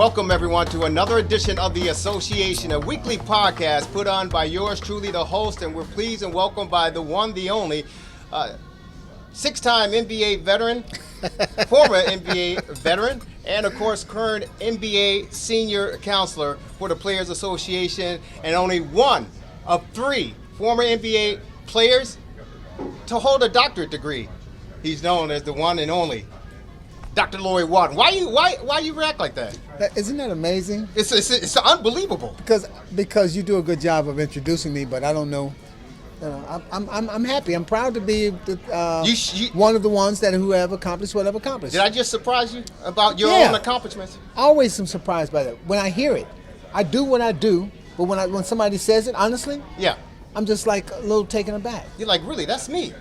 Welcome, everyone, to another edition of The Association, a weekly podcast put on by yours truly, the host, and we're pleased and welcomed by the one, the only, six-time NBA veteran, former NBA veteran, and, of course, current NBA Senior Counselor for the Players Association, and only one of three former NBA players to hold a doctorate degree. He's known as the one and only Dr. Lloyd Walton. Why you react like that? Isn't that amazing? It's unbelievable. Because you do a good job of introducing me, but I don't know. I'm happy. I'm proud to be one of the ones who have accomplished what I've accomplished. Did I just surprise you about your own accomplishments? Always am surprised by that. When I hear it, I do what I do, but when somebody says it, honestly, I'm just like a little taken aback. You're like, really? That's me?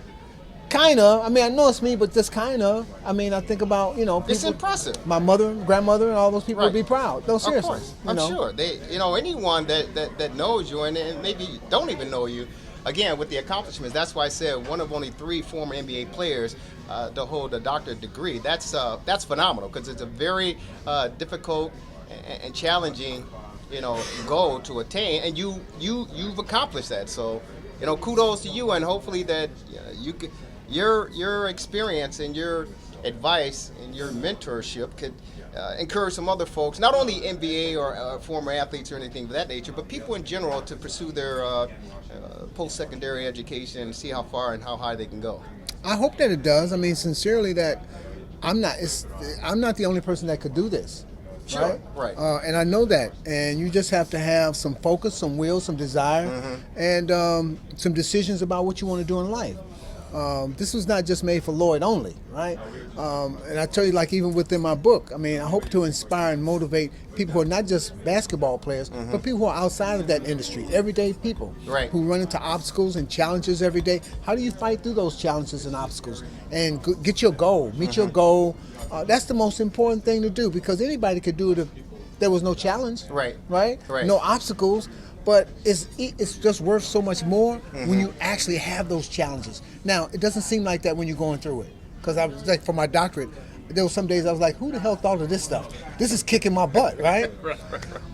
Kind of. I mean, I know it's me, but just kind of. I mean, I think about, people, it's impressive. My mother, grandmother, and all those people would be proud. No, seriously. Of course. I'm sure. They, anyone that knows you and maybe don't even know you, again, with the accomplishments, that's why I said one of only three former NBA players to hold a doctorate degree. That's phenomenal because it's a very difficult and challenging, goal to attain, and you've accomplished that. So, kudos to you, and hopefully that you could. Your experience and your advice and your mentorship could encourage some other folks, not only NBA or former athletes or anything of that nature, but people in general to pursue their post-secondary education and see how far and how high they can go. I hope that it does. I mean, sincerely, that I'm not the only person that could do this. Sure, right. And I know that. And you just have to have some focus, some will, some desire, and some decisions about what you want to do in life. This was not just made for Lloyd only, right? And I tell you, like even within my book, I mean, I hope to inspire and motivate people who are not just basketball players, but people who are outside of that industry, everyday people who run into obstacles and challenges every day. How do you fight through those challenges and obstacles and get your goal, meet your goal? That's the most important thing to do, because anybody could do it if there was no challenge, right? No obstacles. But it's just worth so much more when you actually have those challenges. Now, it doesn't seem like that when you're going through it. Because I was like, for my doctorate, there were some days I was like, who the hell thought of this stuff? This is kicking my butt, right?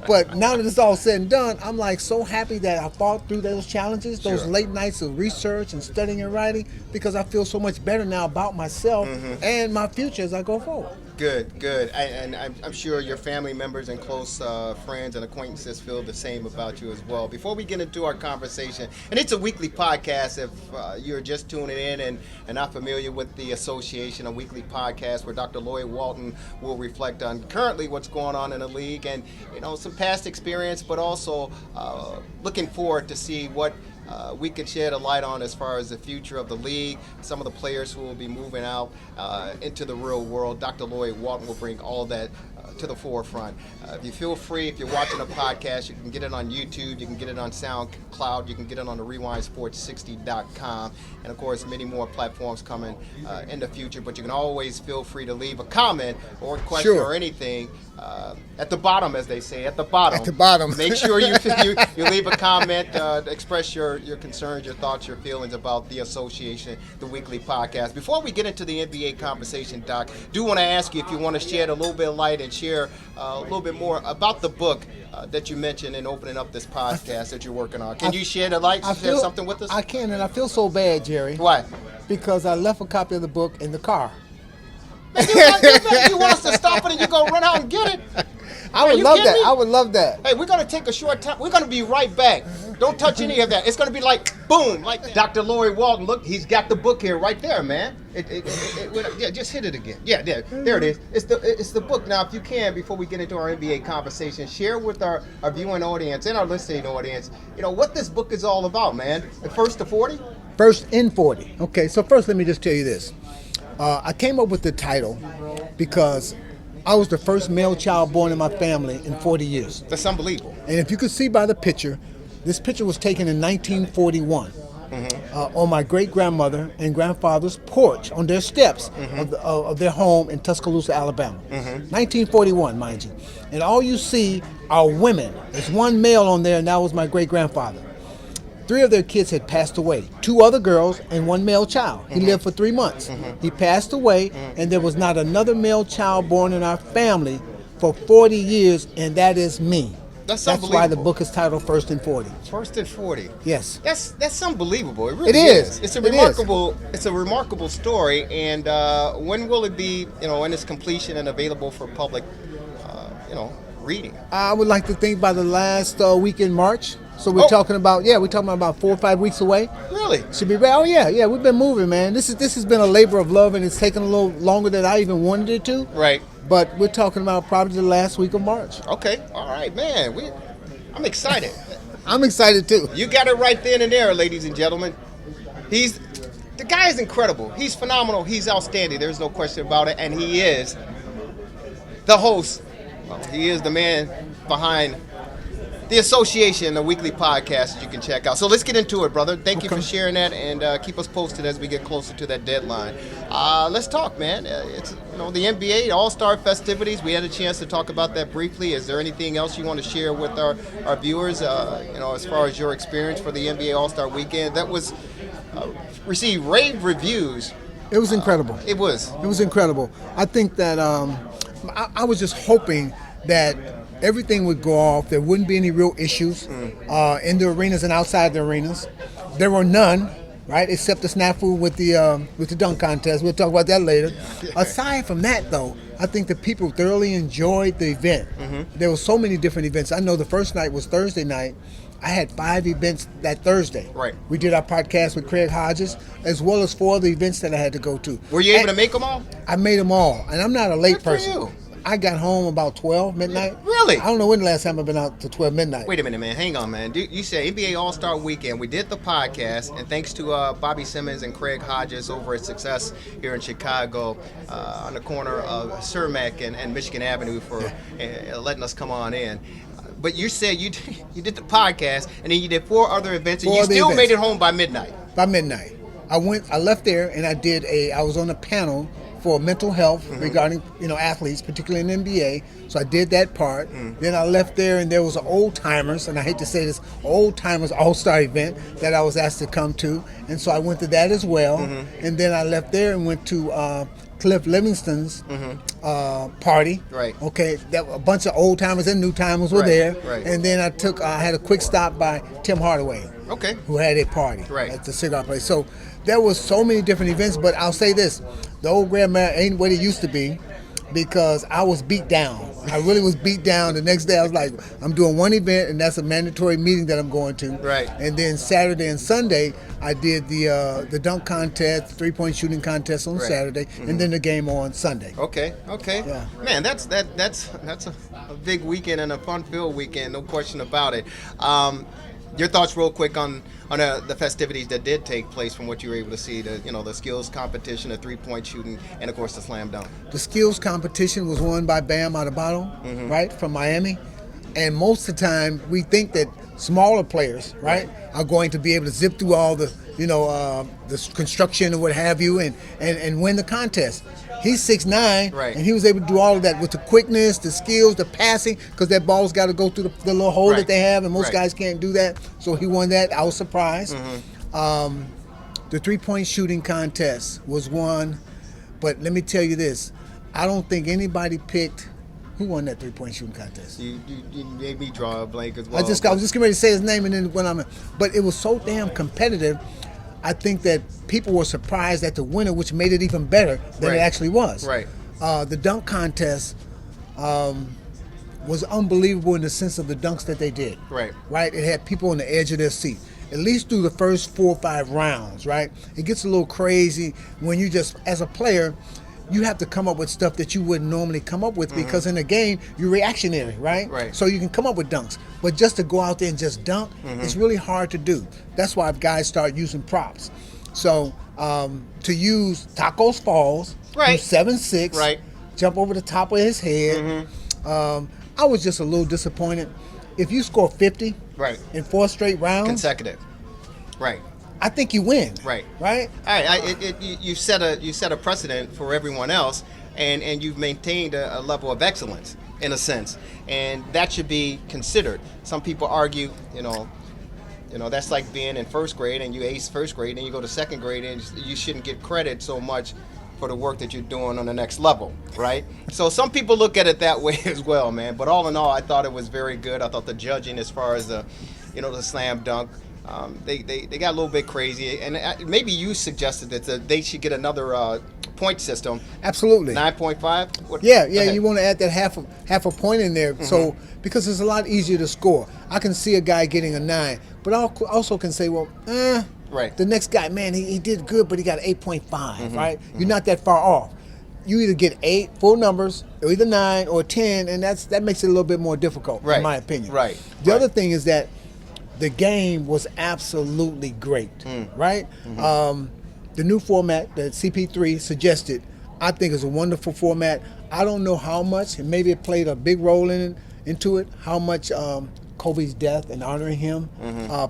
But now that it's all said and done, I'm like so happy that I fought through those challenges, those late nights of research and studying and writing, because I feel so much better now about myself and my future as I go forward. Good. And I'm sure your family members and close friends and acquaintances feel the same about you as well. Before we get into our conversation, and it's a weekly podcast if you're just tuning in and not familiar with the association, a weekly podcast where Dr. Lloyd Walton will reflect on currently what's going on in the league and, some past experience, but also looking forward to see what we could shed a light on as far as the future of the league, some of the players who will be moving out into the real world. Dr. Lloyd Walton will bring all that to the forefront. If you feel free, if you're watching a podcast, you can get it on YouTube, you can get it on SoundCloud, you can get it on the RewindSports60.com, and of course many more platforms coming in the future. But you can always feel free to leave a comment or a question or anything at the bottom, as they say, at the bottom. At the bottom. Make sure you leave a comment, express your concerns, your thoughts, your feelings about the association, the weekly podcast. Before we get into the NBA conversation, Doc, do want to ask you if you want to shed a little bit of light and share a little bit more about the book that you mentioned in opening up this podcast that you're working on. Can you shed a light, share something with us? I can, and I feel so bad, Jerry. Why? Because I left a copy of the book in the car. Man, you want us to stop it and you go run out and get it? I would love that. I would love that. Hey, we're going to take a short time. We're going to be right back. Don't touch any of that. It's going to be like, boom, like Dr. Lloyd Walton. Look, he's got the book here right there, man. Yeah, just hit it again. Yeah, there it is. It's the book. Now, if you can, before we get into our NBA conversation, share with our viewing audience and our listening audience, what this book is all about, man. The First to 40? First in 40. Okay, so first let me just tell you this. I came up with the title because I was the first male child born in my family in 40 years. That's unbelievable. And if you could see by the picture, this picture was taken in 1941 on my great-grandmother and grandfather's porch on their steps of their home in Tuscaloosa, Alabama. 1941, mind you. And all you see are women. There's one male on there, and that was my great-grandfather. 3 of their kids had passed away. 2 other girls and 1 male child. He lived for 3 months. He passed away, and there was not another male child born in our family for 40 years, and that is me. That's why the unbelievable. book is titled First and 40. First and 40. Yes. That's unbelievable. It really It is. It's a It is. remarkable story. And when will it be, in its completion and available for public, reading? I would like to think by the last week in March. So we're talking about 4 or 5 weeks away. Really? Should be ready. Oh yeah, we've been moving, man. This has been a labor of love, and it's taken a little longer than I even wanted it to. Right. But we're talking about probably the last week of March. Okay. All right, man. I'm excited. I'm excited too. You got it right then and there, ladies and gentlemen. The guy is incredible. He's phenomenal. He's outstanding. There's no question about it. And he is the host. Well, he is the man behind the association, the weekly podcast that you can check out. So let's get into it, brother. Thank you for sharing that, and keep us posted as we get closer to that deadline. Let's talk, man. It's the NBA All-Star festivities. We had a chance to talk about that briefly. Is there anything else you want to share with our viewers? As far as your experience for the NBA All-Star weekend, that was received rave reviews. It was incredible. It was incredible. I think that I was just hoping that everything would go off. There wouldn't be any real issues in the arenas and outside the arenas. There were none, right, except the snafu with the dunk contest. We'll talk about that later. Aside from that, though, I think the people thoroughly enjoyed the event. There were so many different events. I know the first night was Thursday night. I had 5 events that Thursday. Right. We did our podcast with Craig Hodges, as well as 4 other events that I had to go to. Were you able to make them all? I made them all, and I'm not a late Good for person. you. I got home about 12 midnight. Really? I don't know when the last time I've been out to 12 midnight. Wait a minute, man. Hang on, man. You said NBA All-Star Weekend. We did the podcast, and thanks to Bobby Simmons and Craig Hodges over at Success here in Chicago on the corner of Cermak and Michigan Avenue for letting us come on in. But you said you did the podcast, and then you did 4 other events, and you still made it home by midnight. By midnight. I left there, and I was on a panel for mental health regarding athletes, particularly in the NBA. So I did that part. Then I left there, and there was an old timers, and I hate to say this, old timers All-Star event that I was asked to come to, and so I went to that as well. And then I left there and went to Cliff Livingston's party. Right. Okay, a bunch of old timers and new timers were there. Right. And then I had a quick stop by Tim Hardaway. Okay. Who had a party at the cigar place. So there was so many different events, but I'll say this, the old grandma ain't what it used to be, because I was beat down. I really was beat down. The next day I was like, I'm doing one event, and that's a mandatory meeting that I'm going to. Right. And then Saturday and Sunday I did the dunk contest, 3-point shooting contest on Saturday, and then the game on Sunday. Okay. Yeah. Man, that's a big weekend and a fun-filled weekend, no question about it. Your thoughts real quick on the festivities that did take place from what you were able to see, the skills competition, the 3-point shooting, and of course the slam dunk. The skills competition was won by Bam Adebayo, right, from Miami. And most of the time we think that smaller players, right, are going to be able to zip through all the construction or what have you and win the contest. He's 6'9", and he was able to do all of that with the quickness, the skills, the passing, because that ball's got to go through the little hole that they have, and most guys can't do that. So he won that. I was surprised. The 3-point shooting contest was won, but let me tell you this. I don't think anybody picked who won that 3-point shooting contest. You made me draw a blank as well. I was just getting ready to say his name, and then but it was so damn competitive. I think that people were surprised at the winner, which made it even better than it actually was. Right. The dunk contest was unbelievable in the sense of the dunks that they did. Right. Right. It had people on the edge of their seat. At least through the first 4 or 5 rounds. Right. It gets a little crazy when you just, as a player, you have to come up with stuff that you wouldn't normally come up with because in the game you're reactionary, right? Right. So you can come up with dunks, but just to go out there and just dunk, it's really hard to do. That's why guys start using props. So to use Tacos Falls, Right. 7'6", Right. jump over the top of his head. I was just a little disappointed. If you score 50 in 4 straight rounds, consecutive, right? I think you win. Right. Right. All right. You set a precedent for everyone else, and you've maintained a level of excellence in a sense, and that should be considered. Some people argue, that's like being in first grade and you ace first grade, and you go to second grade and you shouldn't get credit so much for the work that you're doing on the next level, right? So some people look at it that way as well, man. But all in all, I thought it was very good. I thought the judging, as far as the slam dunk, they got a little bit crazy. And maybe you suggested that they should get another point system. Absolutely. 9.5. Yeah. You want to add that half a point in there, so because it's a lot easier to score. I can see a guy getting a 9, but I also can say, well, right. The next guy, man, he did good, but he got 8.5, right? You're not that far off. You either get 8 full numbers, or either 9 or 10, and that makes it a little bit more difficult, in my opinion. Right. The other thing is that the game was absolutely great, right? The new format that CP3 suggested, I think, is a wonderful format. I don't know how much, and maybe it played a big role into it, how much Kobe's death and honoring him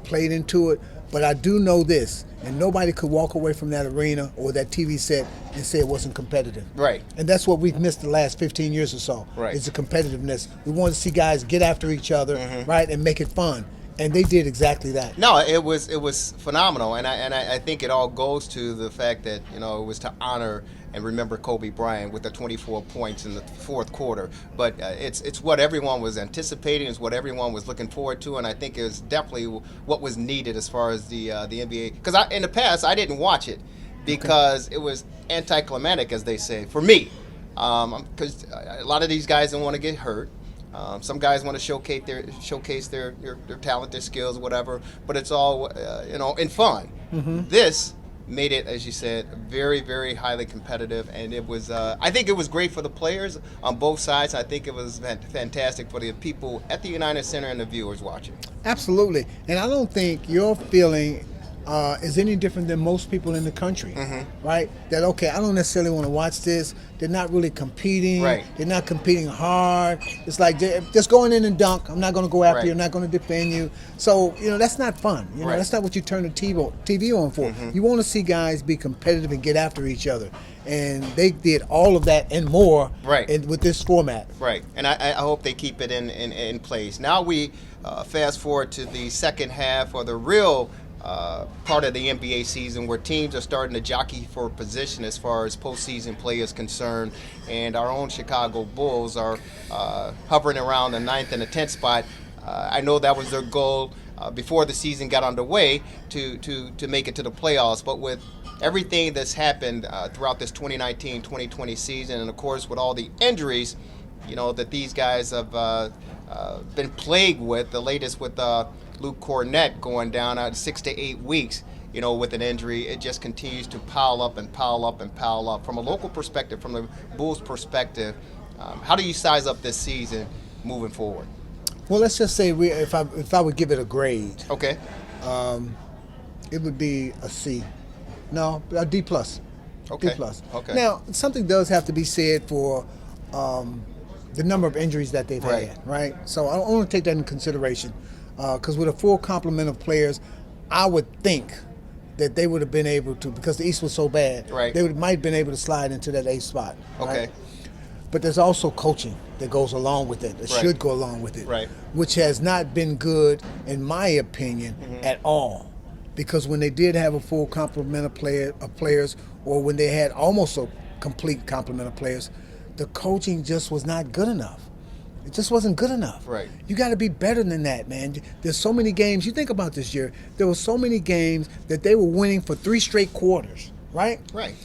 played into it. But I do know this, and nobody could walk away from that arena or that TV set and say it wasn't competitive. Right. And that's what we've missed the last 15 years or so. Right. Is the competitiveness. We want to see guys get after each other, right, and make it fun. And they did exactly that. No, it was phenomenal, and I think it all goes to the fact that it was to honor and remember Kobe Bryant with the 24 points in the fourth quarter. But it's what everyone was anticipating, it's what everyone was looking forward to, and I think it was definitely what was needed as far as the NBA. Because in the past I didn't watch it because it was anticlimactic, as they say, for me. Because a lot of these guys don't want to get hurt. Some guys want to showcase their talent, their skills, whatever. But it's all in fun. This made it, as you said, very, very highly competitive, and it was. I think it was great for the players on both sides. I think it was fantastic for the people at the United Center and the viewers watching. Absolutely, and I don't think your feeling is any different than most people in the country, right? That, okay, I don't necessarily want to watch this. They're not really competing. Right. They're not competing hard. It's like just going in and dunk. I'm not going to go after you. I'm not going to defend you. So, that's not fun. That's not what you turn the TV on for. You want to see guys be competitive and get after each other. And they did all of that and more with this format. Right, and I hope they keep it in place. Now we fast forward to the second half, or the real part of the NBA season, where teams are starting to jockey for position as far as postseason play is concerned, and our own Chicago Bulls are hovering around the 9th and the 10th spot. I know that was their goal before the season got underway to make it to the playoffs, but with everything that's happened throughout this 2019-2020 season, and of course with all the injuries that these guys have been plagued with, the latest with Luke Cornett going down out 6 to 8 weeks, with an injury. It just continues to pile up and pile up and pile up. From a local perspective, from the Bulls' perspective, how do you size up this season moving forward? Well, let's just say if I would give it a grade, okay, it would be a C. No, a D plus. Okay. D plus. Okay. Now, something does have to be said for the number of injuries that they've had, right? So I want to take that into consideration. Because with a full complement of players, I would think that they would have been able to, because the East was so bad, they might have been able to slide into that 8th spot. Okay. Right? But there's also coaching that goes along with it, that should go along with it, which has not been good, in my opinion, at all. Because when they did have a full complement of players, or when they had almost a complete complement of players, the coaching just was not good enough. It just wasn't good enough. Right. You got to be better than that, man. There's so many games. You think about this year. There were so many games that they were winning for 3 straight quarters, right? Right.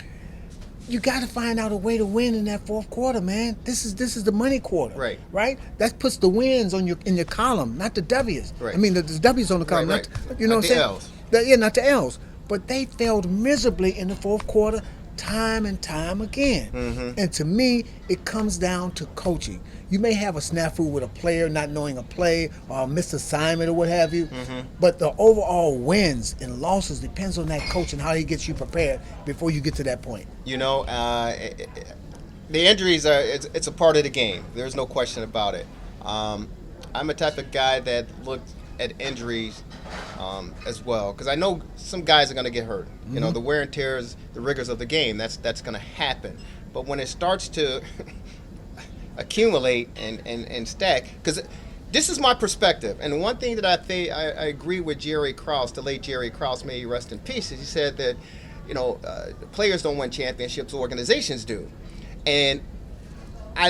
You got to find out a way to win in that fourth quarter, man. This is the money quarter. Right. Right? That puts the wins in your column, not the W's. Right. I mean, the W's on the column, right. Not what I'm saying? L's. Not the L's. But they failed miserably in the fourth quarter, time and time again. And to me, it comes down to coaching. You may have a snafu with a player not knowing a play or a missed assignment or what have you, but the overall wins and losses depends on that coach and how he gets you prepared before you get to that point. The injuries it's a part of the game. There's no question about it. I'm a type of guy that looked at injuries as well, because I know some guys are going to get hurt. The wear and tears, the rigors of the game, that's going to happen. But when it starts to accumulate and stack, because this is my perspective, and one thing that I agree with Jerry Krause, the late Jerry Krause, may he rest in peace, is he said that players don't win championships, organizations do. And I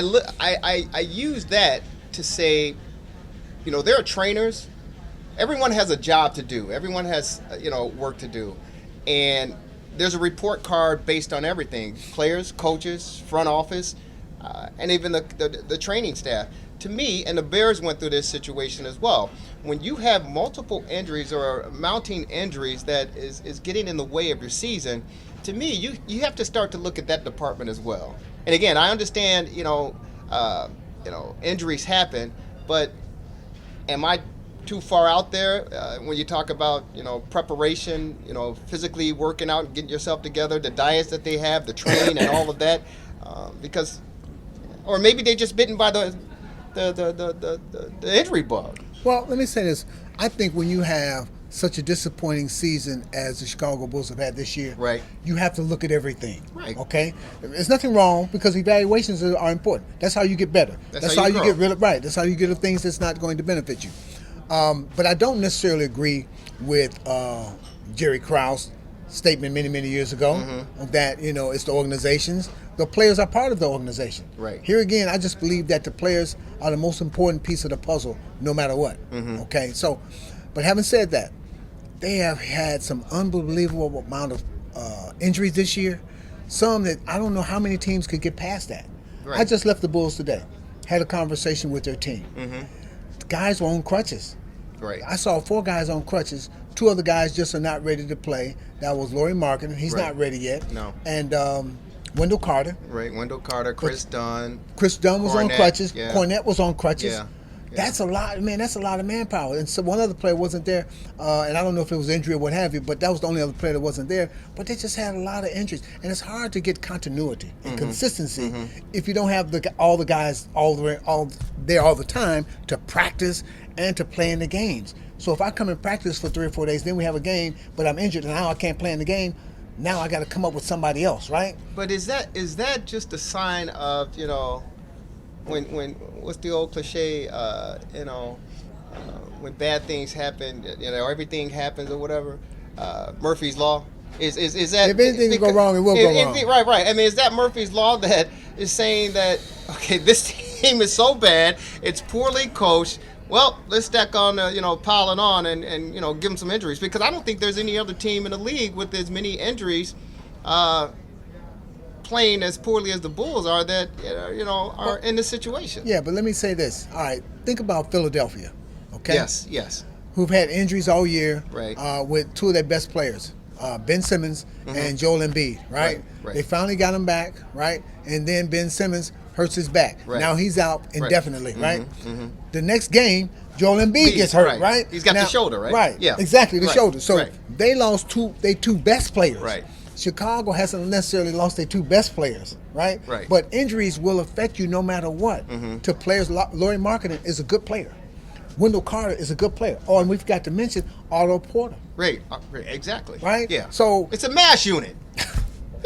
use that to say, there are trainers. Everyone has a job to do. Everyone has, work to do. And there's a report card based on everything: players, coaches, front office, and even the training staff. To me, and the Bears went through this situation as well, when you have multiple injuries or mounting injuries that is getting in the way of your season, to me, you have to start to look at that department as well. And again, I understand, injuries happen, but am I too far out there when you talk about, preparation, physically working out and getting yourself together, the diets that they have, the training and all of that, because, or maybe they just bitten by the injury bug. Well, let me say this. I think when you have such a disappointing season as the Chicago Bulls have had this year, right, you have to look at everything. Right. Okay? There's nothing wrong, because evaluations are important. That's how you get better. That's how you get rid of, right. That's how you get rid of things that's not going to benefit you. But I don't necessarily agree with Jerry Riles' statement many years ago that, it's the organizations. The players are part of the organization. Right. Here again, I just believe that the players are the most important piece of the puzzle, no matter what. Okay. So, but having said that, they have had some unbelievable amount of injuries this year. Some that I don't know how many teams could get past that. Right. I just left the Bulls today. Had a conversation with their team. The guys were on crutches. Right. I saw 4 guys on crutches. 2 other guys just are not ready to play. That was Lloyd Walton. He's not ready yet. No. And Wendell Carter. Right. Wendell Carter, Chris Dunn. Chris Dunn was on crutches. Yeah. Cornette was on crutches. Yeah. That's a lot, man. That's a lot of manpower. And so one other player wasn't there, and I don't know if it was injury or what have you, but that was the only other player that wasn't there. But they just had a lot of injuries, and it's hard to get continuity and consistency if you don't have all the guys all there all the time to practice and to play in the games. So if I come and practice for 3 or 4 days, then we have a game, but I'm injured and now I can't play in the game. Now I got to come up with somebody else, right? But is that just a sign of, when what's the old cliche, when bad things happen, everything happens or whatever, Murphy's Law? Is that, if anything will go wrong, it will go wrong. Right. I mean, is that Murphy's Law that is saying that, okay, this team is so bad, it's poorly coached, well, let's stack on, piling on and give them some injuries? Because I don't think there's any other team in the league with as many injuries playing as poorly as the Bulls are that, are in this situation. Yeah, but let me say this. All right, think about Philadelphia, okay? Yes. Who've had injuries all year, right, with 2 of their best players, Ben Simmons and Joel Embiid, right? They finally got him back, right? And then Ben Simmons hurts his back. Right. Now he's out indefinitely, right? The next game, Joel Embiid gets hurt, right? He's got the shoulder, right? Right, yeah, exactly, the shoulder. So they lost 2 best players. Right. Chicago hasn't necessarily lost their 2 best players, right? Right. But injuries will affect you no matter what. To players, Lloyd Walton is a good player. Wendell Carter is a good player. Oh, and we forgot to mention Otto Porter. Right, exactly. Right? Yeah. So it's a mass unit.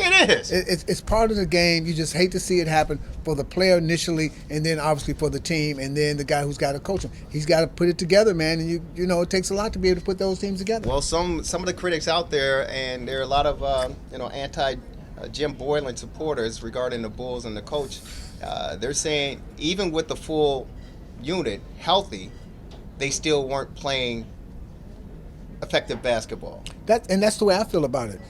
It is. It's part of the game. You just hate to see it happen for the player initially, and then obviously for the team, and then the guy who's got to coach him. He's got to put it together, man. And it takes a lot to be able to put those teams together. Well, some of the critics out there, and there are a lot of anti Jim Boylan supporters regarding the Bulls and the coach. They're saying even with the full unit healthy, they still weren't playing effective basketball. That's the way I feel about it.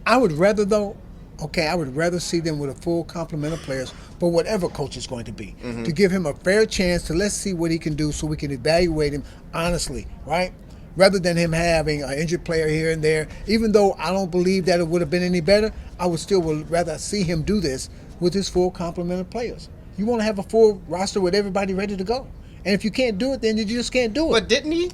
I would rather see them with a full complement of players for whatever coach is going to be, to give him a fair chance to let's see what he can do so we can evaluate him honestly, right? Rather than him having an injured player here and there. Even though I don't believe that it would have been any better, I would rather see him do this with his full complement of players. You want to have a full roster with everybody ready to go. And if you can't do it, then you just can't do it. But didn't he?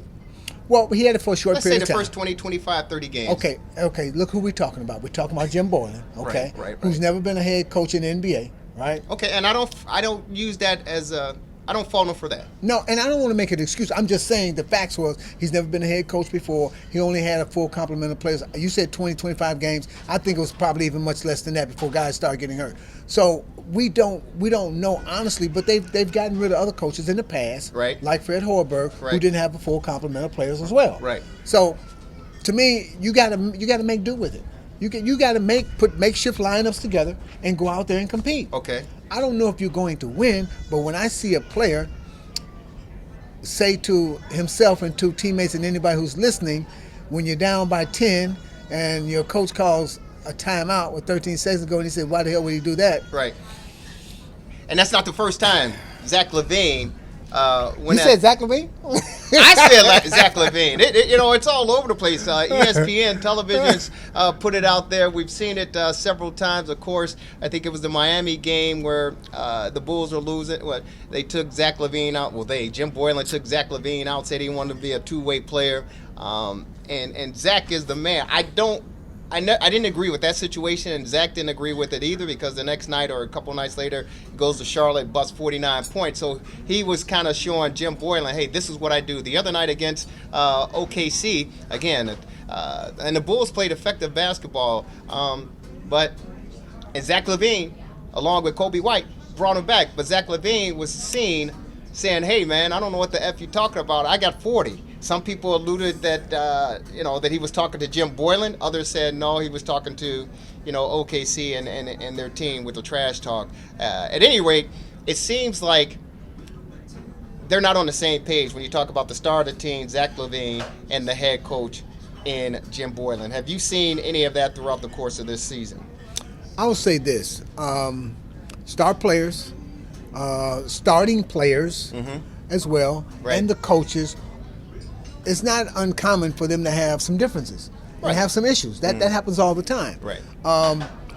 Well, he had it for a short period of time. Let's say the first 20, 25, 30 games. Okay. Look who we're talking about. We're talking about Jim Boylan, okay? Right. Who's never been a head coach in the NBA, right? Okay, and I don't use that as I don't fault him for that. No, and I don't want to make an excuse. I'm just saying the facts was he's never been a head coach before. He only had a full complement of players. You said 20, 25 games. I think it was probably even much less than that before guys started getting hurt. So we don't know honestly, but they've gotten rid of other coaches in the past, right? Like Fred Hoiberg, who didn't have a full complement of players as well. Right. So to me, you gotta make do with it. You gotta put makeshift lineups together and go out there and compete. Okay. I don't know if you're going to win, but when I see a player say to himself and to teammates and anybody who's listening, when you're down by 10 and your coach calls a timeout with 13 seconds to go, and he said, "Why the hell would he do that?" Right. And that's not the first time Zach LaVine. You said Zach LaVine? I said Zach LaVine. It's all over the place. ESPN televisions put it out there. We've seen it several times. Of course, I think it was the Miami game where the Bulls were losing. They took Zach LaVine out. Well, Jim Boylan took Zach LaVine out, said he wanted to be a two-way player. And Zach is the man. I didn't agree with that situation, and Zach didn't agree with it either, because the next night or a couple nights later, he goes to Charlotte, busts 49 points. So he was kind of showing Jim Boylan, hey, this is what I do. The other night against OKC, again, and the Bulls played effective basketball, and Zach LaVine, along with Kobe White, brought him back. But Zach LaVine was seen saying, hey, man, I don't know what the F you're talking about. I got 40. Some people alluded that that he was talking to Jim Boylan. Others said no, he was talking to OKC and their team with the trash talk. At any rate, it seems like they're not on the same page when you talk about the star of the team, Zach LaVine, and the head coach in Jim Boylan. Have you seen any of that throughout the course of this season? I will say this: star players, starting players as well, Right. and the coaches. It's not uncommon for them to have some differences and have some issues. That happens all the time. Right.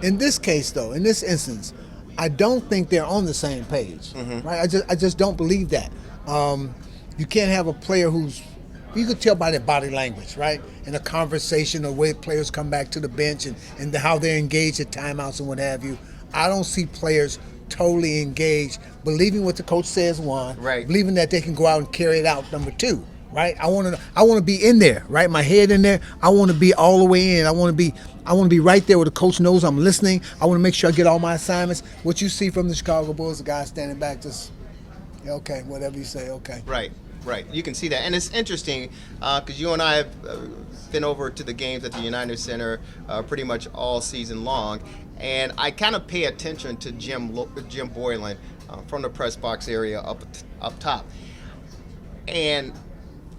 In this case, though, in this instance, I don't think they're on the same page. Right. I just don't believe that. You can't have a player you could tell by their body language, right? In a conversation, the way players come back to the bench and how they're engaged at timeouts and what have you. I don't see players totally engaged, believing what the coach says, one, Right. believing that they can go out and carry it out, number two. Right, I want to be in there, right? My head in there. I want to be all the way in. I want to be right there where the coach knows I'm listening. I want to make sure I get all my assignments. What you see from the Chicago Bulls, the guy standing back, just okay, whatever you say, okay. Right. You can see that, and it's interesting because you and I have been over to the games at the United Center pretty much all season long, and I kind of pay attention to Jim Boylan from the press box area up top, and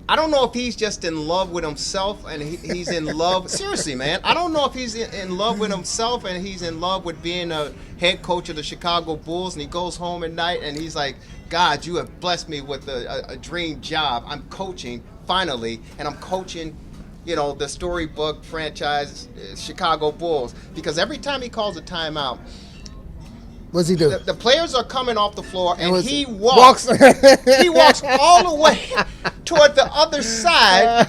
I don't know if he's just in love with himself and he's in love. Seriously, man. I don't know if he's in love with himself and he's in love with being a head coach of the Chicago Bulls, and he goes home at night and he's like, God, you have blessed me with a dream job. I'm coaching, finally, and I'm coaching, the storybook franchise Chicago Bulls. Because every time he calls a timeout, What's he do? the players are coming off the floor, and he walks. he walks all the way toward the other side,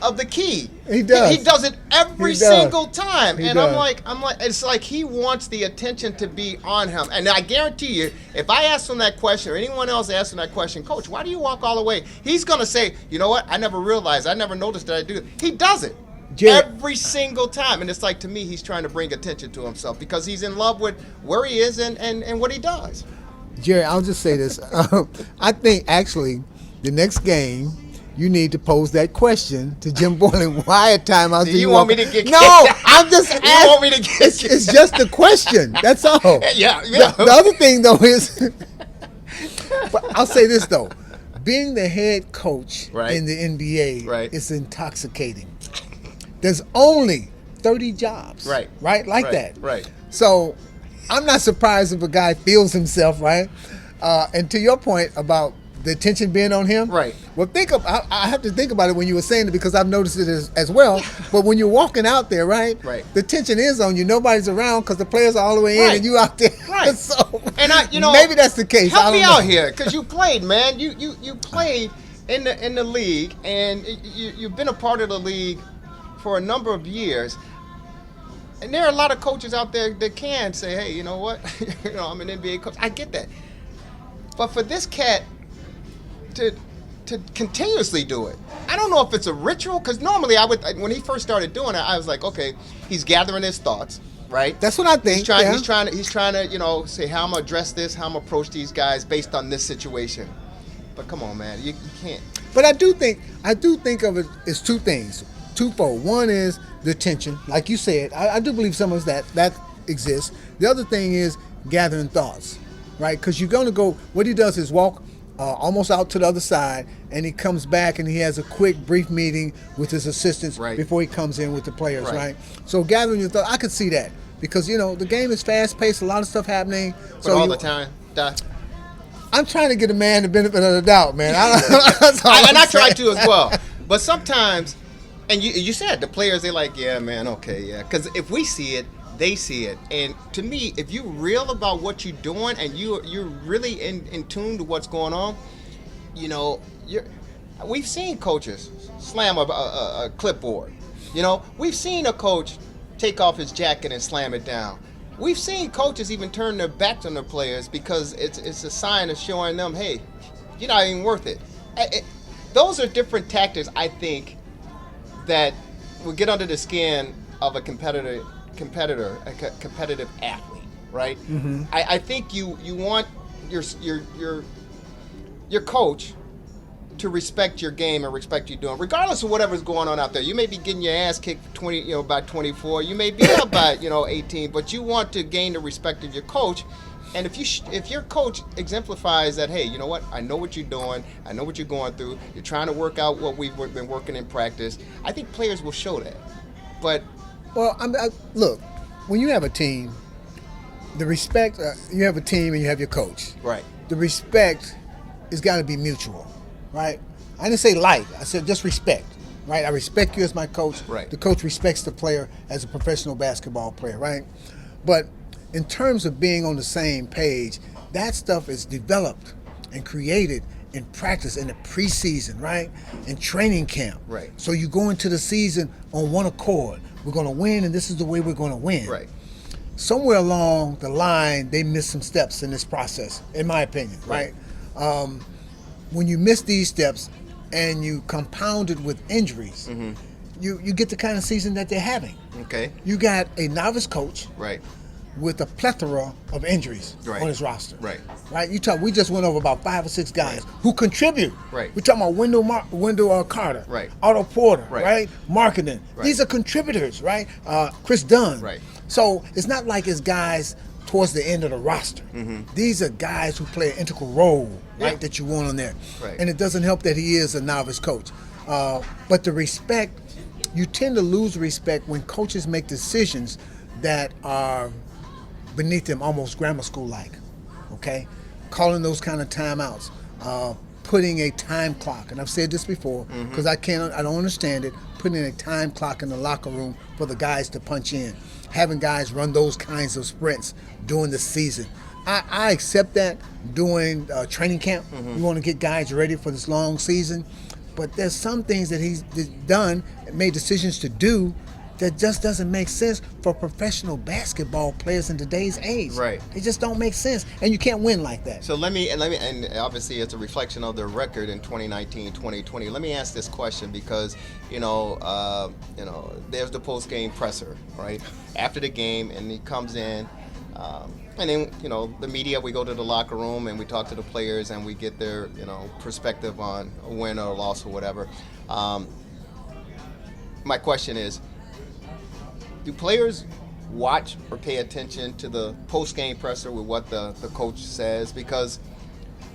of the key. He does. He does it every single time, He and does. I'm like, it's like he wants the attention to be on him. And I guarantee you, if I ask him that question or anyone else asks him that question, Coach, why do you walk all the way? He's gonna say, you know what? I never realized. I never noticed that I do it. He does it. Jerry. Every single time. And it's like, to me, he's trying to bring attention to himself because he's in love with where he is and what he does. Jerry, I'll just say this. I think actually the next game you need to pose that question to Jim Boylan. Why at timeouts do You want me to get No, kicked? I'm just asking. You want me to get It's just a question. That's all. Yeah. The other thing, though, is but I'll say this, though. Being the head coach Right. in the NBA Right. is intoxicating. There's only 30 jobs. Right. Like Right. that. Right. So I'm not surprised if a guy feels himself, right? And to your point about the attention being on him. Right. Well, I have to think about it when you were saying it because I've noticed it as well. But when you're walking out there, right? Right. The tension is on you. Nobody's around because the players are all the way in Right. and you out there. Right. So And maybe that's the case. I Help don't me know. out here, because you played, man. You played in the league, and you've been a part of the league for a number of years. And there are a lot of coaches out there that can say, hey, you know what? I'm an NBA coach. I get that. But for this cat to continuously do it, I don't know if it's a ritual, because normally when he first started doing it, I was like, okay, he's gathering his thoughts, right? That's what I think. He's trying yeah. he's trying to, say how I'm gonna address this, how I'm gonna approach these guys based on this situation. But come on, man, you can't. But I do think of it as two things, twofold. One is the tension, like you said. I do believe some of that exists. The other thing is gathering thoughts, right? Because you're going to go. What he does is walk almost out to the other side, and he comes back and he has a quick, brief meeting with his assistants before he comes in with the players, right? So gathering your thoughts, I could see that because the game is fast paced, a lot of stuff happening. But all the time, Doc. I'm trying to get a man the benefit of the doubt, man. I try to as well. But sometimes, and you said the players, they're like, yeah, man, okay, yeah. Because if we see it, they see it. And to me, if you're real about what you're doing and you're really in tune to what's going on, we've seen coaches slam a clipboard. We've seen a coach take off his jacket and slam it down. We've seen coaches even turn their backs on their players because it's a sign of showing them, hey, you're not even worth it. Those are different tactics, I think, that will get under the skin of a competitor, a competitive athlete, right? Mm-hmm. I think you want your coach to respect your game and respect you doing, regardless of whatever's going on out there. You may be getting your ass kicked by 24. You may be up by 18, but you want to gain the respect of your coach. And if your coach exemplifies that, hey, you know what? I know what you're doing. I know what you're going through. You're trying to work out what we've been working in practice. I think players will show that. But look, when you have a team, the respect. You have a team and you have your coach. Right. The respect has got to be mutual. Right? I didn't say like. I said just respect. Right? I respect you as my coach. Right. The coach respects the player as a professional basketball player. Right? But in terms of being on the same page, that stuff is developed and created in practice in the preseason, right? In training camp. Right. So you go into the season on one accord. We're going to win, and this is the way we're going to win. Right. Somewhere along the line, they missed some steps in this process, in my opinion, right? When you miss these steps and you compound it with injuries, mm-hmm. you get the kind of season that they're having. Okay. You got a novice coach. Right. With a plethora of injuries on his roster. Right. We just went over about 5 or 6 guys who contribute. Right. We're talking about Wendell Carter. Right. Otto Porter. Right. Marketing. Right. These are contributors. Right. Chris Dunn. Right. So it's not like it's guys towards the end of the roster. Mm-hmm. These are guys who play an integral role. Right. That you want on there. Right. And it doesn't help that he is a novice coach. But the respect, you tend to lose respect when coaches make decisions that are beneath them, almost grammar school like, okay? Calling those kind of timeouts, putting a time clock, and I've said this before because I don't understand it, putting a time clock in the locker room for the guys to punch in, having guys run those kinds of sprints during the season. I accept that during training camp. We want to get guys ready for this long season, but there's some things that he's done, made decisions to do that just doesn't make sense for professional basketball players in today's age. Right. They just don't make sense, and you can't win like that. So let me, and obviously it's a reflection of their record in 2019, 2020. Let me ask this question because, there's the post-game presser, right? After the game, and he comes in, and then, the media, we go to the locker room and we talk to the players and we get their, perspective on a win or a loss or whatever. My question is, do players watch or pay attention to the post-game presser with what the coach says? Because,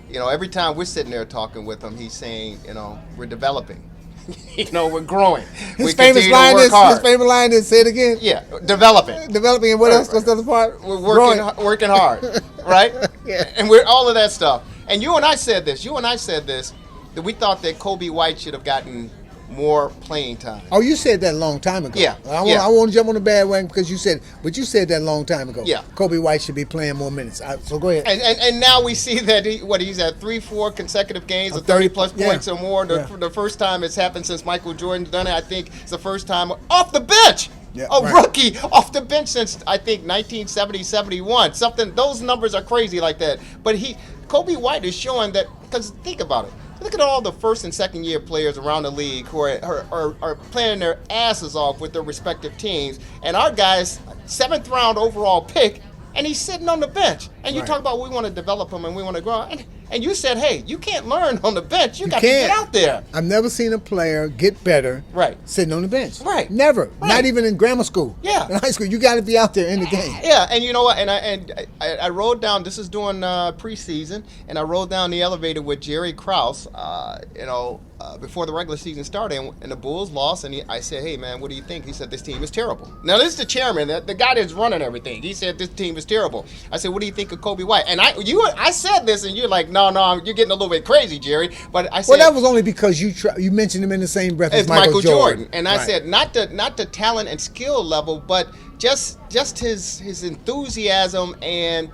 every time we're sitting there talking with him, he's saying, we're developing. We're growing. His famous line is, say it again. Yeah, developing. Developing, and what else? What's the other part? We're working hard, right? Yeah. And we're all of that stuff. And you and I said this, that we thought that Kobe White should have gotten more playing time. Oh, you said that a long time ago. Yeah. I want to jump on the bandwagon because you said that a long time ago. Yeah. Kobe White should be playing more minutes. So go ahead. And now we see that he's at 3-4 consecutive games of 30-plus points or more. The first time it's happened since Michael Jordan's done it. I think it's the first time off the bench. Yeah, rookie off the bench since, I think, 1970, 71. Those numbers are crazy like that. But Kobe White is showing that, because think about it. Look at all the first and second year players around the league who are playing their asses off with their respective teams. And our guy's 7th round overall pick, and he's sitting on the bench. And you Right. talk about we want to develop them and we want to grow. And you said, hey, you can't learn on the bench. You got to can't. get out there. I've never seen a player get better Right. sitting on the bench. Right. Never. Right. Not even in grammar school. Yeah. In high school, you got to be out there in the game. Yeah, and you know what? And I rode down. This is during preseason, and I rode down the elevator with Jerry Riles. Before the regular season started, and the Bulls lost. And I said, "Hey, man, what do you think?" He said, "This team is terrible." Now, this is the chairman, the guy that's running everything. He said, "This team is terrible." I said, "What do you think of Kobe White?" And I said this, and you're like, "No, you're getting a little bit crazy, Jerry." But I said, Well, that was only because you mentioned him in the same breath as Michael Jordan. And I Right. said, not the talent and skill level, but just his enthusiasm and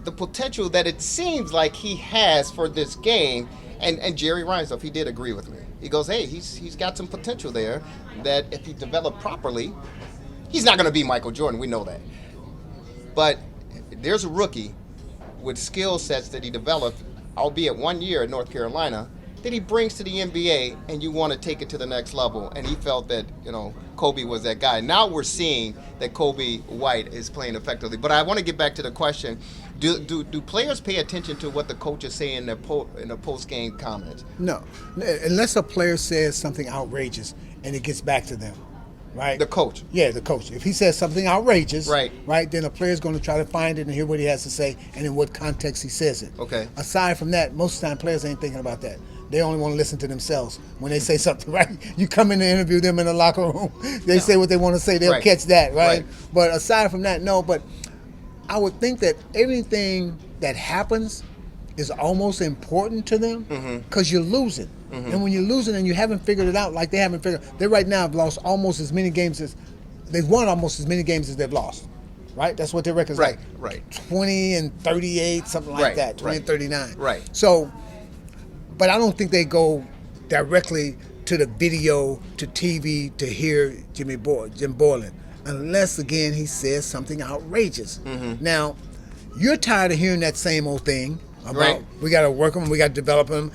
the potential that it seems like he has for this game. And Jerry Riles, he did agree with me. He goes, hey, he's got some potential there that if he developed properly, he's not going to be Michael Jordan. We know that. But there's a rookie with skill sets that he developed, albeit 1 year at North Carolina, that he brings to the NBA, and you want to take it to the next level. And he felt that, Kobe was that guy. Now we're seeing that Kobe White is playing effectively. But I want to get back to the question. Do players pay attention to what the coaches say in the post-game comments? No. Unless a player says something outrageous and it gets back to them. Right? The coach. Yeah, the coach. If he says something outrageous, right, then a player's going to try to find it and hear what he has to say and in what context he says it. Okay. Aside from that, most of the time players ain't thinking about that. They only want to listen to themselves when they say something, right? You come in to interview them in the locker room, they say what they want to say, they'll Right. catch that, right? Right? But aside from that, no. But I would think that everything that happens is almost important to them because you're losing. And when you're losing and you haven't figured it out, like they haven't figured, they right now have lost almost as many games as they've won almost as many games as they've lost. Right? That's what their record's like. Right. 20 and 38, something like Right, that. 20 and 39. Right. So, but I don't think they go directly to the video, to TV, to hear Jim Boylan, unless again he says something outrageous. Now, you're tired of hearing that same old thing about Right. we got to work them, we got to develop them,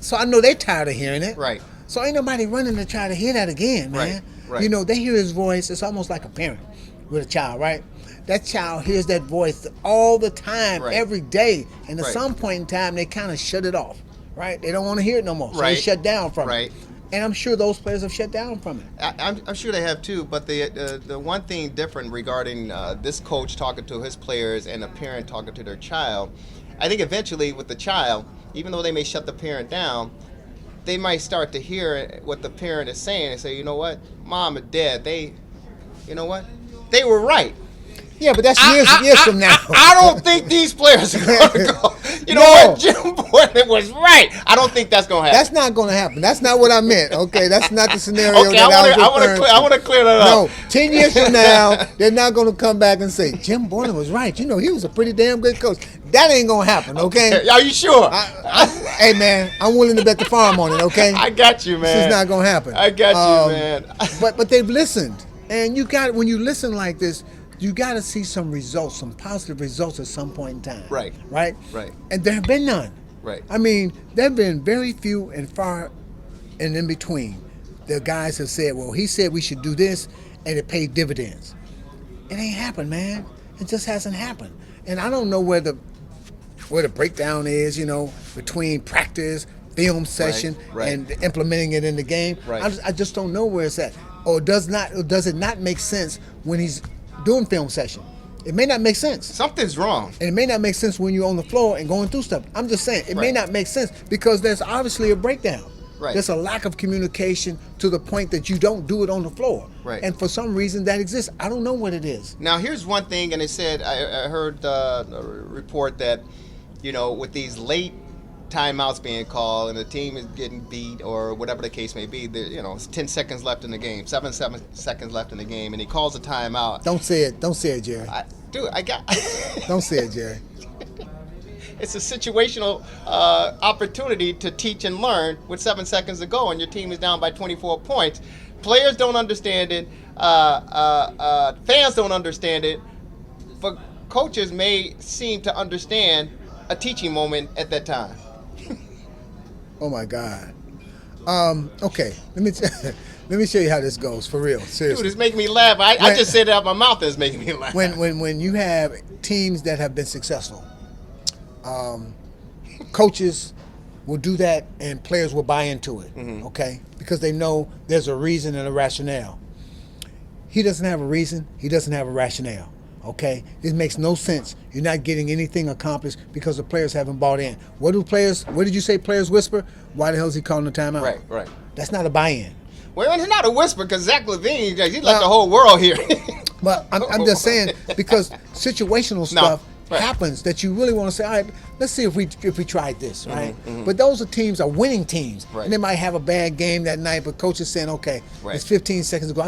So I know they're tired of hearing it. Right. So ain't nobody running to try to hear that again, man. Right. They hear his voice. It's almost like a parent with a child, right? That child hears that voice all the time, Right. every day, and at Right. some point in time, they kind of shut it off, right? They don't want to hear it no more, so they Right. shut down from Right. it. And I'm sure those players have shut down from it. I'm sure they have too, but the one thing different regarding this coach talking to his players and a parent talking to their child, I think eventually with the child, even though they may shut the parent down, they might start to hear what the parent is saying and say, you know what, mom and dad, they were right. Yeah, but that's years from now. I don't think these players are going to go. You know No. what? Jim Boylan was right. I don't think that's going to happen. That's not going to happen. That's not what I meant. Okay, that's not the scenario Okay, that I want to clear that up. No, 10 years from now, they're not going to come back and say, Jim Boylan was right. He was a pretty damn good coach. That ain't going to happen, okay? Are you sure? Hey, man, I'm willing to bet the farm on it, okay? I got you, man. This is not going to happen. I got you, man. but they've listened. And when you listen like this, you got to see some results, some positive results at some point in time. Right. Right? Right. And there have been none. Right. I mean, there have been very few and far and in between. The guys have said, well, he said we should do this, and it paid dividends. It ain't happened, man. It just hasn't happened. And I don't know where the breakdown is, between practice, film session, right. and implementing it in the game. Right. I just don't know where it's at. Or does it not make sense when he's doing film session? It may not make sense. Something's wrong. And it may not make sense when you're on the floor and going through stuff. I'm just saying, it may Right. not make sense because there's obviously a breakdown. Right. There's a lack of communication to the point that you don't do it on the floor. Right. And for some reason that exists. I don't know what it is. Now, here's one thing, and it said, I heard a report that, with these late timeouts being called and the team is getting beat or whatever the case may be, it's 10 seconds left in the game, 7 seconds left in the game, and he calls a timeout. Don't say it, Jerry. Don't say it, Jerry. It's a situational opportunity to teach and learn with 7 seconds to go, and your team is down by 24 points. Players don't understand it. Fans don't understand it. But coaches may seem to understand a teaching moment at that time. Oh my God. Okay, Let me show you how this goes for real. Seriously. Dude, it's making me laugh. I just said it out my mouth and it's making me laugh. When you have teams that have been successful, coaches will do that and players will buy into it, okay? Because they know there's a reason and a rationale. He doesn't have a reason. He doesn't have a rationale, okay? It makes no sense. You're not getting anything accomplished because the players haven't bought in. What did you say players whisper? Why the hell is he calling the timeout? Right. That's not a buy-in. Well, it's not a whisper because Zach LaVine, he let the whole world hear. But I'm just saying because situational stuff happens that you really want to say, all right, let's see if we tried this, right? But those are winning teams, and they might have a bad game that night. But coach is saying, okay, it's 15 seconds to go.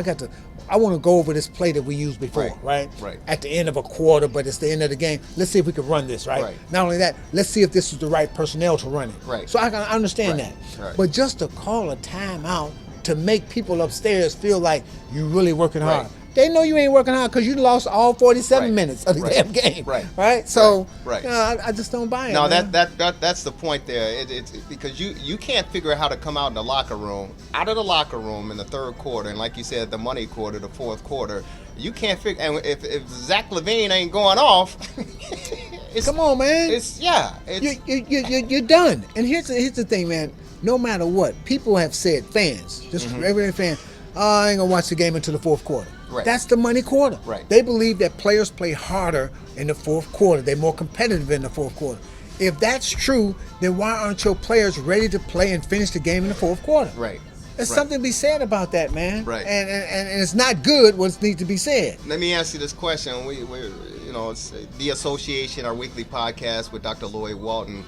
I want to go over this play that we used before, right? At the end of a quarter, but it's the end of the game. Let's see if we can run this, right? Not only that, let's see if this is the right personnel to run it. So I can understand that. But just to call a timeout to make people upstairs feel like you're really working hard. They know you ain't working hard because you lost all 47 minutes of the damn game. Right? So, I just don't buy it. No, that's the point there. It's because you can't figure out how to come out of the locker room in the third quarter, and like you said, the money quarter, the fourth quarter. You can't figure. And if Zach LaVine ain't going off, come on, man. You're done. And here's the thing, man. No matter what, people have said, fans, just every fan, I ain't gonna watch the game until the fourth quarter. That's the money quarter. They believe that players play harder in the fourth quarter. They're more competitive in the fourth quarter. If that's true, then why aren't your players ready to play and finish the game in the fourth quarter? There's something to be said about that, man. And it's not good what needs to be said. Let me ask you this question. It's the association, our weekly podcast with Dr. Lloyd Walton.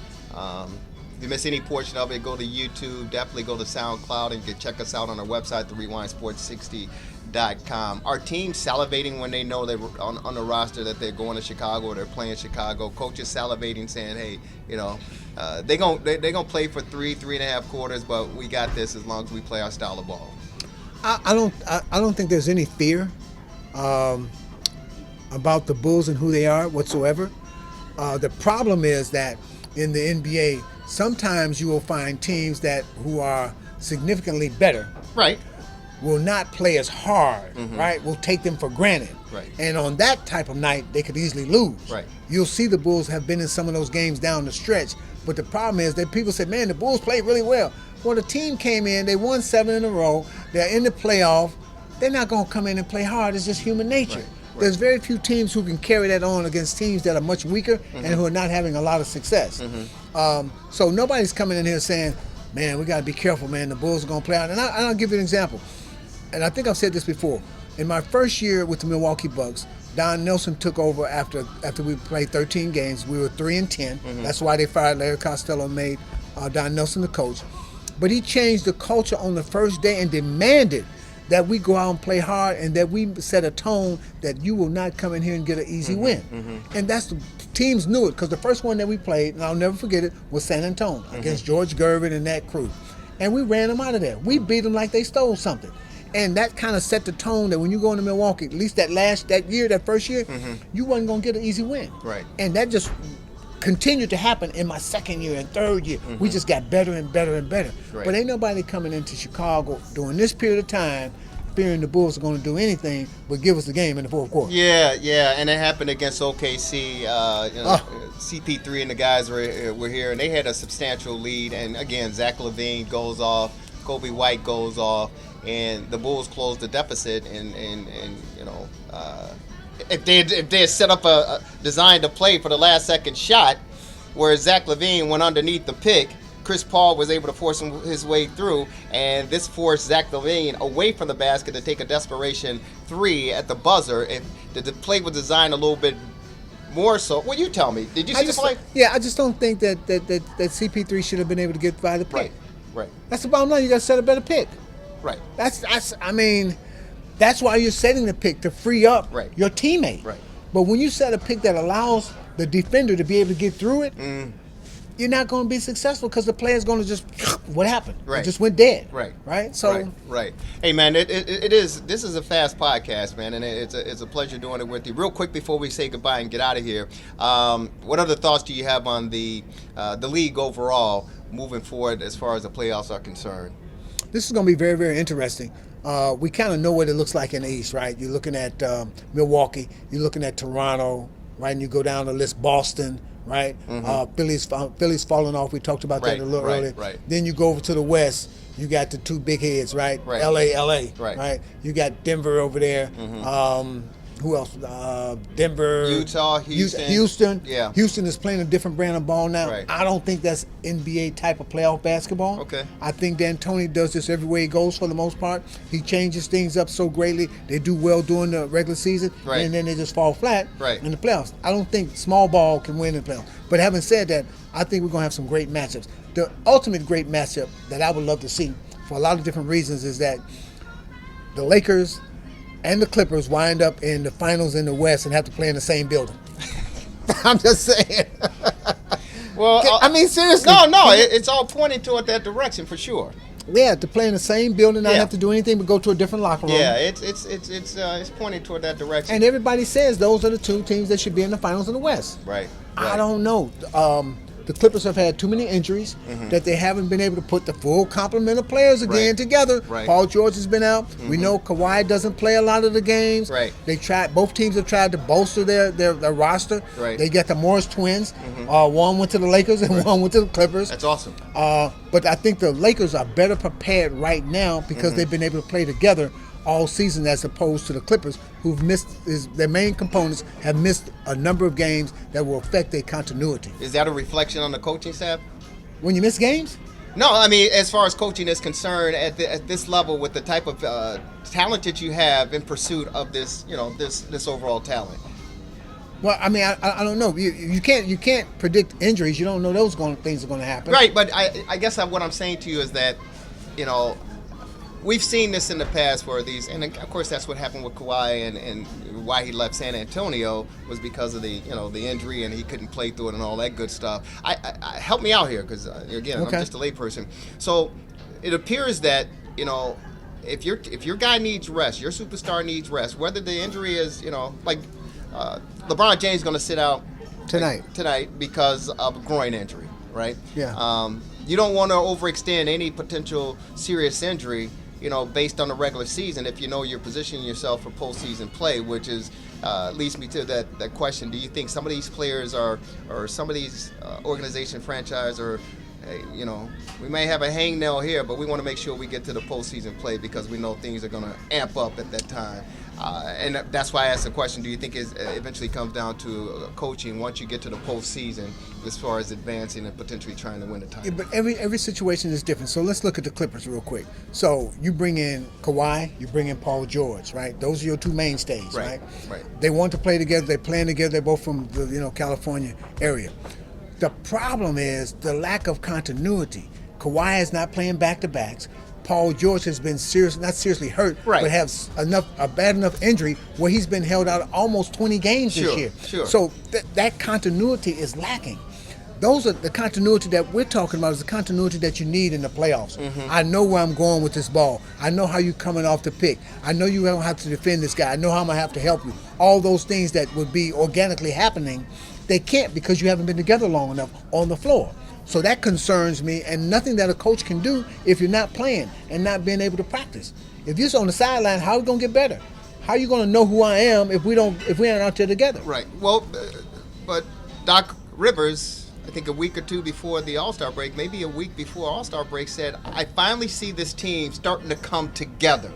If you miss any portion of it, go to YouTube. Definitely go to SoundCloud and you can check us out on our website, therewindsports60.com. Our team salivating when they know they're on the roster that they're going to Chicago or they're playing Chicago. Coaches salivating saying, hey, they're gonna play for 3.5 quarters, but we got this as long as we play our style of ball. I don't think there's any fear about the Bulls and who they are whatsoever. The problem is that in the NBA, sometimes you will find teams who are significantly better, will not play as hard, will take them for granted. And on that type of night, they could easily lose. You'll see the Bulls have been in some of those games down the stretch, but the problem is that people say, man, the Bulls played really well. Well, the team came in, they won 7 in a row, they're in the playoff, they're not going to come in and play hard. It's just human nature. There's very few teams who can carry that on against teams that are much weaker and who are not having a lot of success. So nobody's coming in here saying, man, we got to be careful, man. The Bulls are going to play out. And I'll give you an example. And I think I've said this before. In my first year with the Milwaukee Bucks, Don Nelson took over after we played 13 games. We were 3-10. That's why they fired Larry Costello and made Don Nelson the coach. But he changed the culture on the first day and demanded that we go out and play hard and that we set a tone that you will not come in here and get an easy win. And that's the teams knew it because the first one that we played, and I'll never forget it, was San Antonio against George Gervin and that crew. And we ran them out of there. We beat them like they stole something. And that kind of set the tone that when you go into Milwaukee, at least that first year, you wasn't going to get an easy win. And that just continued to happen in my second year and third year. We just got better and better and better. But ain't nobody coming into Chicago during this period of time fearing the Bulls are going to do anything but give us the game in the fourth quarter. Yeah, and it happened against OKC. CP3 and the guys were here, and they had a substantial lead. And again, Zach LaVine goes off, Kobe White goes off, and the Bulls closed the deficit. And if they had set up a design to play for the last second shot, where Zach LaVine went underneath the pick, Chris Paul was able to force his way through, and this forced Zach LaVine away from the basket to take a desperation 3 at the buzzer. If the play was designed a little bit more so, well, you tell me. Did you see the play? Yeah, I just don't think that CP3 should have been able to get by the pick. Right. That's the bottom line. You got to set a better pick. Right. That's why you're setting the pick to free up your teammate. Right. But when you set a pick that allows the defender to be able to get through it, you're not going to be successful because the player's going to just, what happened? It just went dead. Right. So. Right. Hey, man, it is. This is a fast podcast, man, and it's a pleasure doing it with you. Real quick before we say goodbye and get out of here, what other thoughts do you have on the league overall moving forward as far as the playoffs are concerned? This is going to be very, very interesting. we kind of know what it looks like in the East, right? You're looking at Milwaukee, you're looking at Toronto, right? And you go down the list, Boston, right? Philly's falling off. We talked about that a little earlier. Right. Then you go over to the West. You got the two big heads, right? LA, right? You got Denver over there. Who else? Denver, Utah, Houston. Yeah. Houston is playing a different brand of ball now. Right. I don't think that's NBA type of playoff basketball. Okay. I think D'Antoni does this everywhere he goes for the most part. He changes things up so greatly. They do well during the regular season, and then they just fall flat in the playoffs. I don't think small ball can win in the playoffs. But having said that, I think we're going to have some great matchups. The ultimate great matchup that I would love to see for a lot of different reasons is that the Lakers and the Clippers wind up in the finals in the West and have to play in the same building. I'm just saying. Well, I mean, seriously. No, it's all pointing toward that direction for sure. Yeah, to play in the same building, not have to do anything but go to a different locker room. Yeah, it's pointing toward that direction. And everybody says those are the two teams that should be in the finals in the West. Right. I don't know. The Clippers have had too many injuries that they haven't been able to put the full complement of players again together. Right. Paul George has been out. We know Kawhi doesn't play a lot of the games. Right. Both teams have tried to bolster their roster. Right. They got the Morris twins. One went to the Lakers and one went to the Clippers. That's awesome. But I think the Lakers are better prepared right now because they've been able to play together all season as opposed to the Clippers, who've missed their main components, have missed a number of games that will affect their continuity. Is that a reflection on the coaching staff? When you miss games? No, I mean, as far as coaching is concerned, at this level, with the type of talent that you have in pursuit of this, this overall talent. Well, I mean, I don't know. You can't predict injuries. You don't know those things are going to happen. Right, but I guess what I'm saying to you is that, we've seen this in the past where and of course that's what happened with Kawhi and why he left San Antonio was because of the injury and he couldn't play through it and all that good stuff. Help me out here because again I'm just a layperson. So it appears that if your guy needs rest, your superstar needs rest, whether the injury is like LeBron James is going to sit out tonight because of a groin injury, right? Yeah. You don't want to overextend any potential serious injury, based on the regular season if you're positioning yourself for postseason play, which leads me to that question. Do you think some of these players or some of these organization franchise we may have a hangnail here, but we want to make sure we get to the postseason play because we know things are going to amp up at that time. And that's why I asked the question, do you think it eventually comes down to coaching once you get to the postseason as far as advancing and potentially trying to win the title? Yeah, but every situation is different. So let's look at the Clippers real quick. So you bring in Kawhi, you bring in Paul George, right? Those are your two mainstays, right? They want to play together. They're playing together. They're both from the California area. The problem is the lack of continuity. Kawhi is not playing back-to-backs. Paul George has been not seriously hurt, but has a bad enough injury where he's been held out almost 20 games this year. Sure. So that continuity is lacking. Those are the continuity that we're talking about is the continuity that you need in the playoffs. I know where I'm going with this ball. I know how you're coming off the pick. I know you don't have to defend this guy. I know how I'm going to have to help you. All those things that would be organically happening, they can't because you haven't been together long enough on the floor. So that concerns me, and nothing that a coach can do if you're not playing and not being able to practice. If you're on the sideline, how are we going to get better? How are you going to know who I am if we aren't out there together? Right. Well, but Doc Rivers, I think a week or two before the All-Star break, maybe a week before All-Star break, said, I finally see this team starting to come together.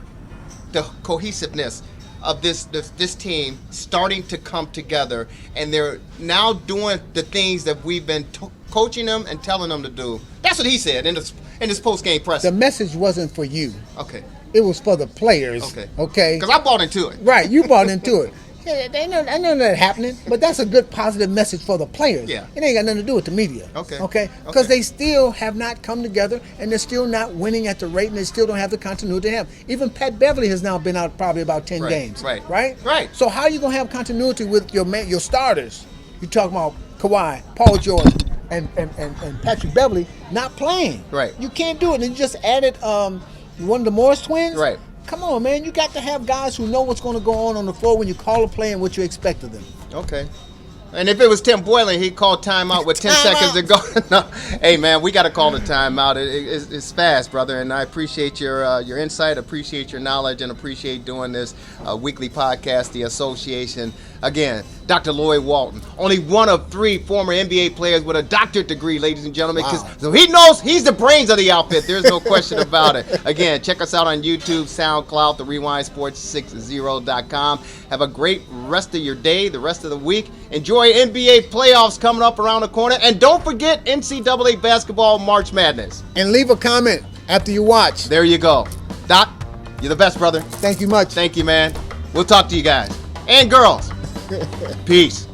The cohesiveness of this team starting to come together, and they're now doing the things that we've been coaching them and telling them to do. That's what he said in this post-game press. The message wasn't for you. Okay. It was for the players. Okay. Because I bought into it. Right, you bought into it. Yeah, I know that happening, but that's a good positive message for the players. Yeah. It ain't got nothing to do with the media. Okay. Because they still have not come together, and they're still not winning at the rate, and they still don't have the continuity they have. Even Pat Beverly has now been out probably about 10 games. Right. So how are you gonna have continuity with your starters? You talking about Kawhi, Paul George, and Patrick Beverly not playing. Right. You can't do it. And you just added one of the Morris twins. Right. Come on, man. You got to have guys who know what's going to go on the floor when you call a play and what you expect of them. Okay. And if it was Tim Boylan, he'd call timeout with 10 seconds to go. No. Hey, man, we got to call the timeout. It's fast, brother, and I appreciate your insight, appreciate your knowledge, and appreciate doing this weekly podcast, the association. Again, Dr. Lloyd Walton, only one of 3 former NBA players with a doctorate degree, ladies and gentlemen. Wow. So he knows he's the brains of the outfit. There's no question about it. Again, check us out on YouTube, SoundCloud, the RewindSports60.com. Have a great rest of your day, the rest of the week. Enjoy NBA playoffs coming up around the corner. And don't forget NCAA basketball March Madness. And leave a comment after you watch. There you go. Doc, you're the best, brother. Thank you much. Thank you, man. We'll talk to you guys. And girls. Peace.